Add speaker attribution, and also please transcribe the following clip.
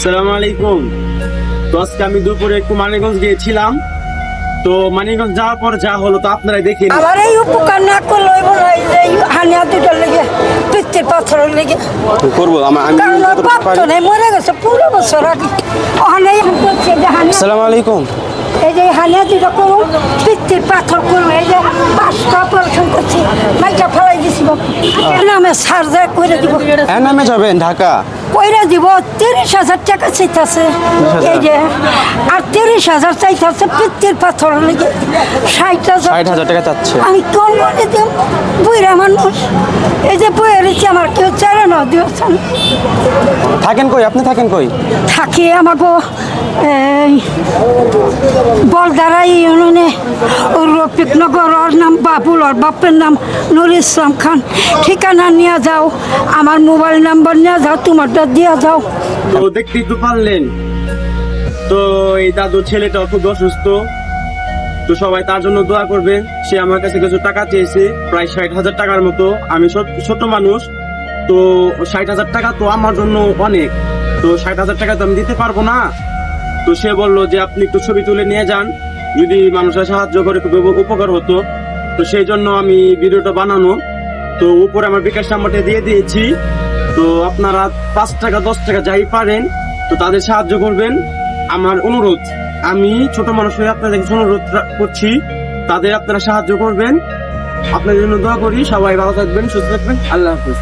Speaker 1: সালাম আলাইকুম। তো আজকে আমি দুপুরে একটু মানিকগঞ্জ গিয়েছিলাম। তো মানিকগঞ্জ যাওয়ার পর যা হলো তো আপনারাই দেখেন।
Speaker 2: আমার এই উপকার না করলে হানিয়া দুটোর লেগে পিত্তির পাথরের লেগে
Speaker 1: করবো
Speaker 2: কারণ বাচ্চা নেই মরে গেছে 15 বছর আগে ওখানে করছে যে হানিয়া।
Speaker 1: সালাম আলাইকুম।
Speaker 2: এই যে হানিয়া দুটো করুন পিত্তির পাথর করুন, এই যে 5টা অপারেশন করছি, মাইটা ফেলাই দিছি নামে সার্জারি করে দিব।
Speaker 1: হ্যাঁ, নামে যাবেন ঢাকা?
Speaker 2: কইরা দিব 30,000 টাকা চাইতেছে, এই যে আর 30,000 চাইতেছে পিত্তির পাথর লেগে
Speaker 1: 60,000 টাকা চাচ্ছে।
Speaker 2: আমি কোন বলে দেব বুইরা মানুষ, এই যে বইয়ে রয়েছে আমার কেউ চারে না দিয়েছেন।
Speaker 1: থাকেন কই? আপনি থাকেন কই?
Speaker 2: থাকি আমাকে এই বলদারা ইউনিয়নে রফিকনগর, ওর নাম বাবুল, ওর বাপের নাম নুর ইসলাম খান। ঠিকানা নিয়ে যাও, আমার মোবাইল নাম্বার নিয়ে যাও, তোমারটা দিয়ে যাও।
Speaker 1: তো দেখতেই তো পারলেন, তো এই দাদু ছেলেটা খুব অসুস্থ। তো সবাই তার জন্য দোয়া করবে। সে আমার কাছে কিছু টাকা চেয়েছে, প্রায় 60,000 টাকার মতো। আমি ছোট মানুষ, তো 60,000 টাকা তো আমার জন্য অনেক। তো 60,000 টাকা তো আমি দিতে পারবো না। তো সে বললো যে আপনি একটু ছবি তুলে নিয়ে যান, যদি মানুষের সাহায্য করে খুব উপকার হতো। তো সেই জন্য আমি ভিডিওটা বানানো। তো উপরে আমার বিকাশ নাম্বারটা দিয়ে দিয়েছি। তো আপনারা 5 টাকা 10 টাকা যাই পারেন তো তাদের সাহায্য করবেন। আমার অনুরোধ, আমি ছোট মানুষ হয়ে আপনাদের অনুরোধ করছি, তাদের আপনারা সাহায্য করবেন। আপনাদের জন্য দোয়া করি। সবাই ভালো থাকবেন, সুস্থ থাকবেন। আল্লাহ হাফেজ।